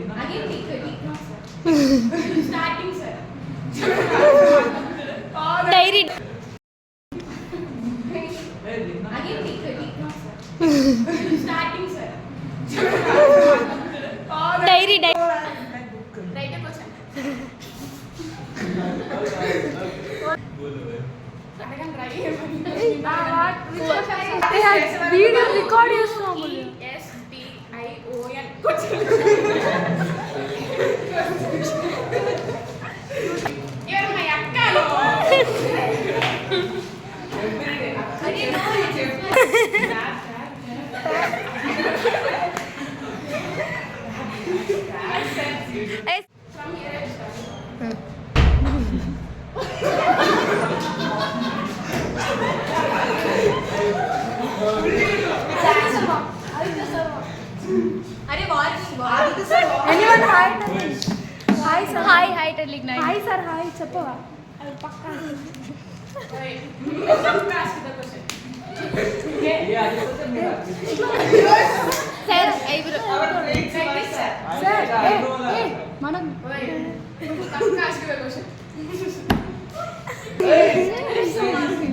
Again, take no, sir. Starting, sir. Diary. Again, take no, sir. Starting, sir. Diary. Write a question. అడగండి రా ఏమని. Video record చేస్తున్నాము. STION. You're my akka. From here I start. अरे Anyone hi? Hi sir. Hi Talik night. Hi sir. Hi చెప్పవా? అది పక్కా. Wait. Ask the question. Sir, eyebrow. Sir. Sir, మనం Come ask you a question.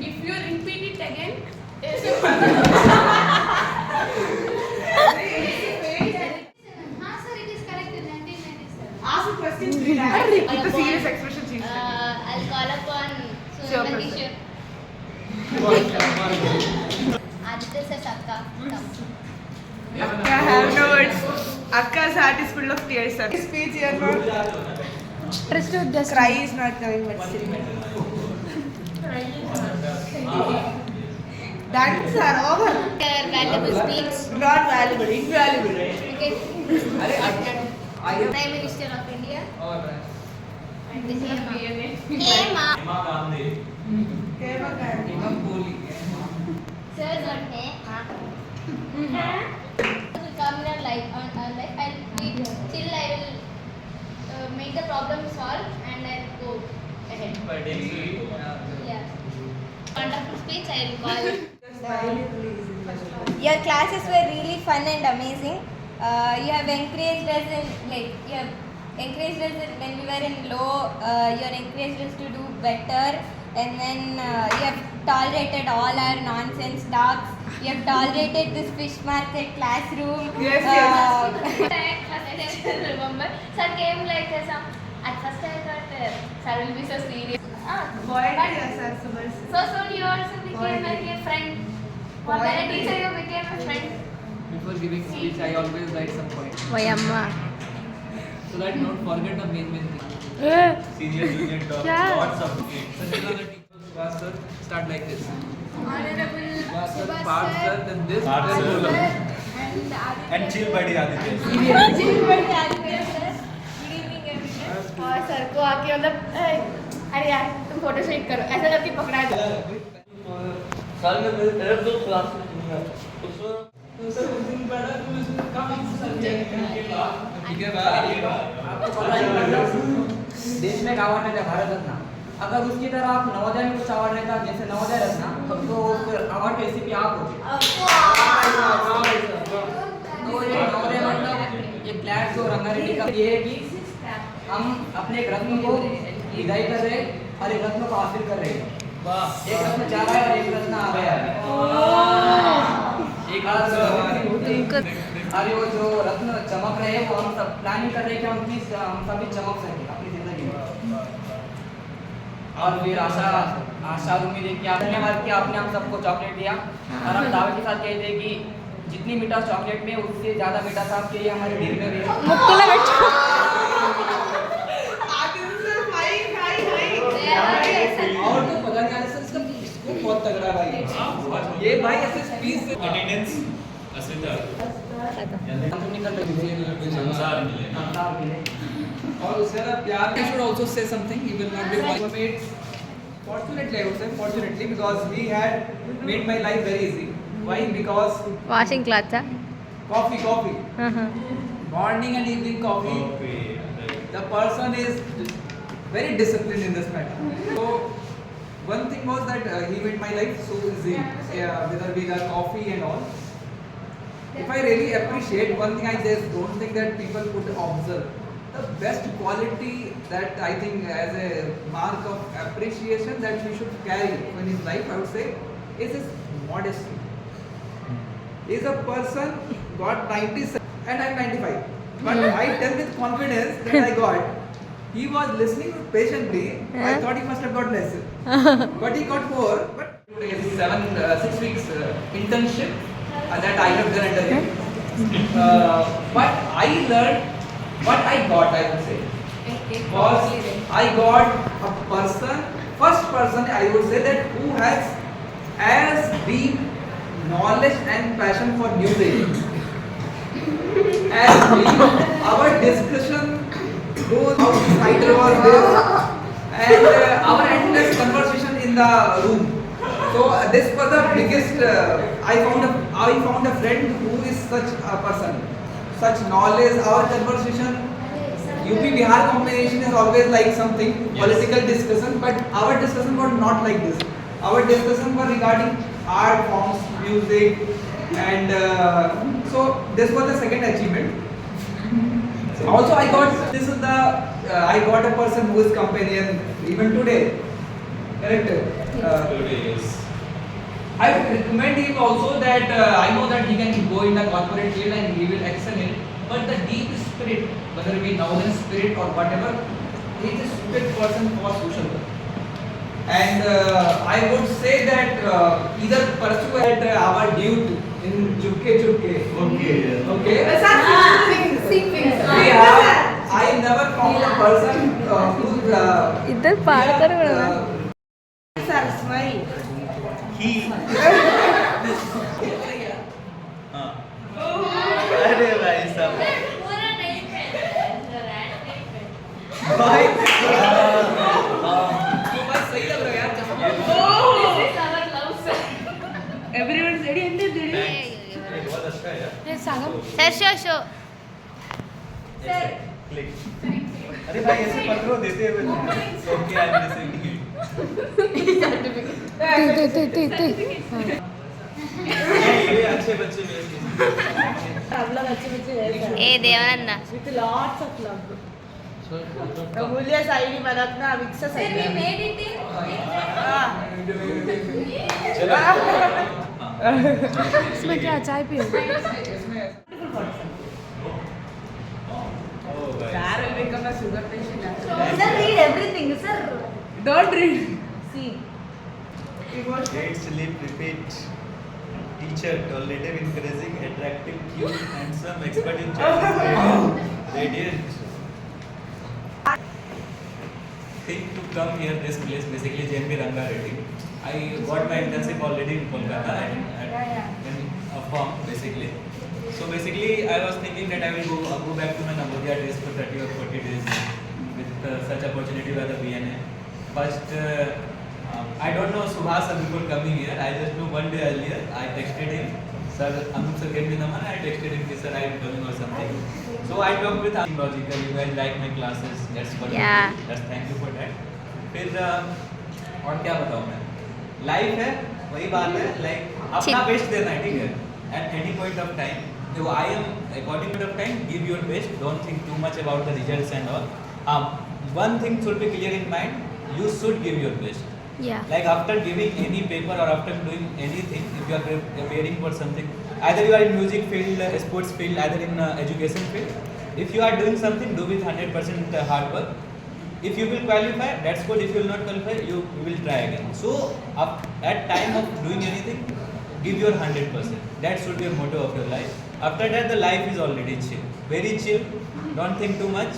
If you repeat it again, हाँ sir, it is correct in 1997. Ask the questions with the serious expression. I'll call upon Sure, Aditya sir, Akka. I have no words. Akka's heart is full of tears, sir. Speech here, no. trust with this. Cry is not coming, but still. Dances are over. Their valuable speech. Not valuable, invaluable. Okay. Prime Minister of India. This is Hema. Sir, not He. Will come in our life, I'll read till I will make the problem solve and I'll go ahead. Yeah. Wonderful speech, I will call. Your classes were really fun and amazing. You have encouraged us when we were in low. You have encouraged us to do better, and then you have tolerated all our nonsense talks. You have tolerated this fish market classroom. Yes. I remember, sir came like some. At first I thought sir will be so serious. So soon you also became like a friend. For when a teacher you became a friend. Before giving speech, I always write some points. వయమ్మ. So that don't forget the main thing. Senior junior talk, क्या? lots of So you know the teacher Subhash sir start like this. Honorable Subhash sir, Subhash Parth sir, sir, then this. Parth then sir. Gulab. and chill buddy Aditya. Good evening, everyone. और sir को आके मतलब अरे यार तुम photo shoot करो ऐसा करके पकड़ा दो. साल में मेरे तरफ दो क्लास में ठीक है भाई. आपको पता ही होगा, देश में एक अवार्ड है भारत रत्न. अगर उसकी तरह आप नवोदय में कुछ अवार्ड रहता जैसे नवोदय रत्न तो अवार्ड के रेसिपी आप होते. तो ये नवोदय मतलब ये ग्लैड जो रंगारेड्डी का ये है कि हम अपने एक रत्न को विदाई कर रहे हैं और एक रत्न को हासिल कर रहे हैं. एक रत्न जा रहा है और एक रत्न आ गया है. एक और वो जो रत्न चमक रहे हैं वो हम सब प्लानिंग कर रहे हैं कि हम सभी चमक सकें अपनी जिंदगी में. और फिर आशा उम्मीद है कि आपने धन्यवाद कि आपने हम सबको चॉकलेट दिया और हम दावे के साथ कहते हैं कि जितनी मीठा चॉकलेट में उससे ज़्यादा मीठा था आपके लिए हमारे दिल में भी है. ముక్కులో పెట్టు. और तो पता नहीं आने से इसका स्कूप बहुत तगड़ा भाई. ये भाई ऐसे स्पीच से Attendance Aswita. निकल रही है. संसार मिले. और उससे ना प्यार. I should also say something. He will not be made. Fortunately, I would say fortunately because he had made my life very easy. Why? Because washing cloth. coffee. Morning and evening coffee. Okay. The person is very disciplined in this matter. So one thing was that he made my life so easy. Whether we got coffee and all. if I really appreciate one thing, I just don't think that people could observe. The best quality that I think as a mark of appreciation that we should carry in his life, I would say, is his modesty. He is a person got 97 and I'm 95. But I tell with confidence that I got. He was listening patiently. I thought he must have got less. But he got more. But 6 weeks internship that I have done under him. But I learned what I got, I would say, was I got a person, first person I would say that who has as deep knowledge and passion for music as we, our discussion goes outside was this and our endless conversation in the room. So this was the biggest. I found a friend who is such a person, such knowledge. Our conversation, UP Bihar combination is always like something political discussion, but our discussion was not like this. Our discussion was regarding art forms, music, and so this was the second achievement. Also, I got I got a person who is companion even today. Correct. Today, yes. I would recommend him also that I know that he can go in the corporate field and he will excel in. But the deep spirit, whether it be Northern spirit or whatever, he is a fit person for social work. And I would say that either pursue at our dude in Chupke Chupke. Okay. Okay. Sing. I never found a person who इधर पार करो ना Sir, smile. He. हाँ. अरे भाई साहब. पूरा नहीं पहनता भाई. सही लग रहा है यार. Everyone said it. बहुत अच्छा है यार. Sir show Click. अरे भाई ऐसे पत्रों देते हुए. Okay, I'm listening to you. ये अच्छे बच्चे मेरे. ए Devanand With lots of love. Amulya Saidi Manatna Viksa Sir, we Saidi. made it in. चलो. इसमें क्या चाय पियो Oh, भाई. Sir will become a sugar patient. Sir, read everything, sir. Don't read. See. Eat, sleep, repeat. Teacher, tolerant, encouraging, attractive, cute, handsome, expert in Chinese, radiant. Think to come here, this place, basically JNB Ranga Reddy. I got my internship already in Kolkata and in a firm, basically. So basically, I was thinking that I will go back to my Navodaya days for 30 or 40 days with such opportunity by the BNA. But I don't know Subhas before coming here. I just know one day earlier. I texted him. Sir, Anup sir gave me the money. I texted him, sir, I am coming or something. So I talked with him logically. You guys like my classes. That's what. Yeah. That's thank you for that. फिर और क्या बताऊँ मैं? Life है, वही बात है. Like अपना best देना है, ठीक है? At any point of time. So I am according to the time. Give your best. Don't think too much about the results and all. One thing should be clear in mind. You should give your best. Yeah. Like after giving any paper or after doing anything, if you are preparing for something, either you are in music field, sports field, either in education field, if you are doing something, do with 100% hard work. If you will qualify, that's good. If you will not qualify, you will try again. So at time of doing anything, give your 100%. That should be a motto of your life. After that, the life is already chill, very chill. Don't think too much.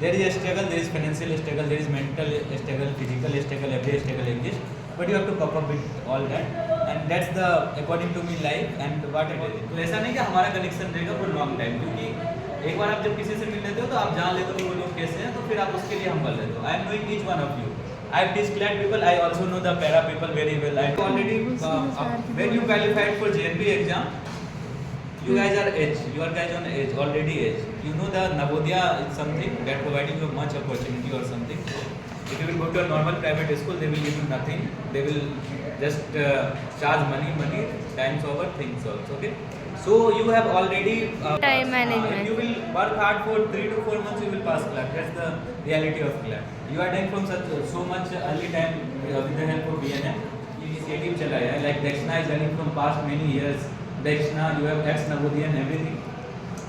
There is a struggle, there is financial struggle, there is mental struggle, physical struggle, every struggle exists. But you have to cope up with all that, and that's the according to me life and what it is. तो ऐसा नहीं कि हमारा connection रहेगा for long time, क्योंकि एक बार आप जब किसी से मिल लेते हो तो आप जान लेते हो वो लोग कैसे हैं, तो फिर आप उसके लिए humble रहते हो. I am knowing each one of you. I have declared people. I also know the para people very well. I already when you qualified for JNP exam. You guys are edge. You are guys on edge, already edge. You know the Navodaya is something that providing you much opportunity or something. If you will go to a normal private school, they will give you nothing. They will just charge money, times over things also. Okay. So you have already Time management. If you will work hard for 3 to 4 months, you will pass CLAT. That's the reality of CLAT. You are doing from so much early time with the help of BNM. Initiative चला है. Like Dakshina is running from past many years. Dakshina, you have ex Navodaya and everything.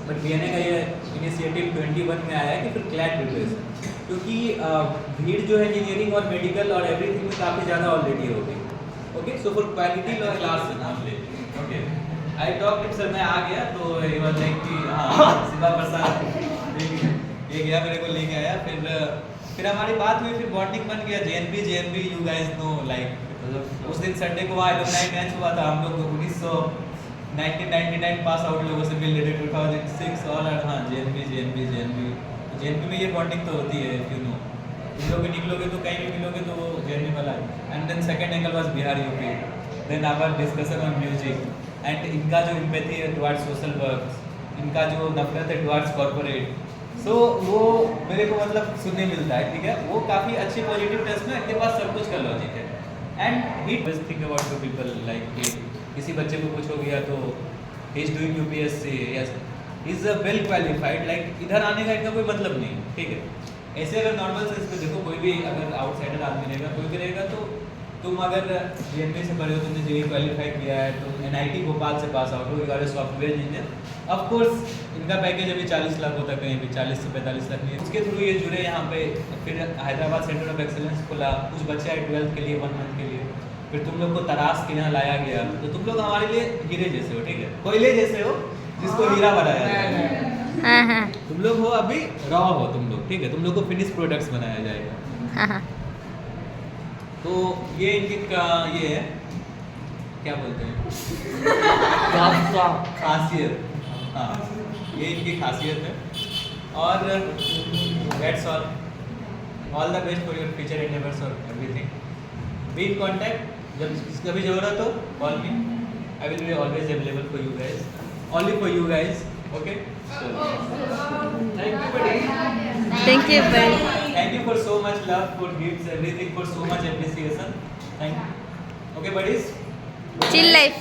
But BNA का ये initiative 21 में आया है कि फिर CLAT preparation, क्योंकि भीड़ जो है इंजीनियरिंग और मेडिकल और एवरीथिंग में काफ़ी ज़्यादा ऑलरेडी हो गई. Okay, so for quality class only. Okay, I talk sir मैं आ गया तो ये वाज लाइक कि हाँ शिवा प्रसाद ये गया मेरे को लेके आया. फिर हमारी बात हुई, फिर बॉन्डिंग बन गया. JNB you guys know like उस दिन संडे को वहाँ एलुमनाई मैच हुआ था. हम लोग 1999 पास आउट लोगों से मिल रहे थे. 2006 और हाँ JNB में ये बॉन्डिंग तो होती है. यू नो इन लोग निकलोगे तो कहीं भी मिलोगे तो वो JNB वाला है. And then second angle was Bihar UP. Then our discussion on music and इनका जो एम्पैथी है टुवर्ड्स सोशल वर्क, इनका जो नफरत है टुवर्ड्स कॉर्पोरेट, सो वो मेरे को मतलब सुनने मिलता है. ठीक है, वो काफ़ी अच्छी पॉजिटिव टेस्ट में इनके पास सब कुछ का लॉजिक है. And he does think about the people like किसी बच्चे को कुछ हो गया तो he is doing UPSC, yes is a well qualified. Like इधर आने का इनका कोई मतलब नहीं. ठीक है, ऐसे अगर नॉर्मल सेंस पे देखो, कोई भी अगर आउटसाइडर आदमी रहेगा, कोई भी रहेगा, तो तुम अगर JNB से पढ़े हो, तुमने JEE क्वालिफाई किया है, तो NIT भोपाल से पास आउट हो, you are a software engineer. Of course इनका पैकेज अभी 40 लाख होता है, कहीं भी 40 से 45 लाख नहीं है. उसके थ्रू ये जुड़े यहाँ पे. फिर हैदराबाद सेंटर ऑफ एक्सेलेंस खुला, कुछ बच्चे आए 12th के लिए 1 मंथ के लिए. फिर तुम लोग को तराश के यहाँ लाया गया, तो तुम लोग हमारे लिए हीरे जैसे हो. ठीक है, कोयले जैसे हो जिसको हीरा बनाया जाए. तुम लोग हो अभी रॉ हो तुम लोग. ठीक है, तुम लोग को फिनिश प्रोडक्ट्स बनाया जाएगा. तो ये इनकी ये है, क्या बोलते हैं, खासियत. हाँ, ये इनकी खासियत है. और that's all the best for your future endeavours और एवरीथिंग. Be in contact. जब कभी ज़रूरत हो call me. I will be always available for you guys, only for you guys. Okay, thank you buddy. Thank you, buddy. Thank you for so much love, for gifts, everything, for so much appreciation. Thank you. Okay buddies. Chill life.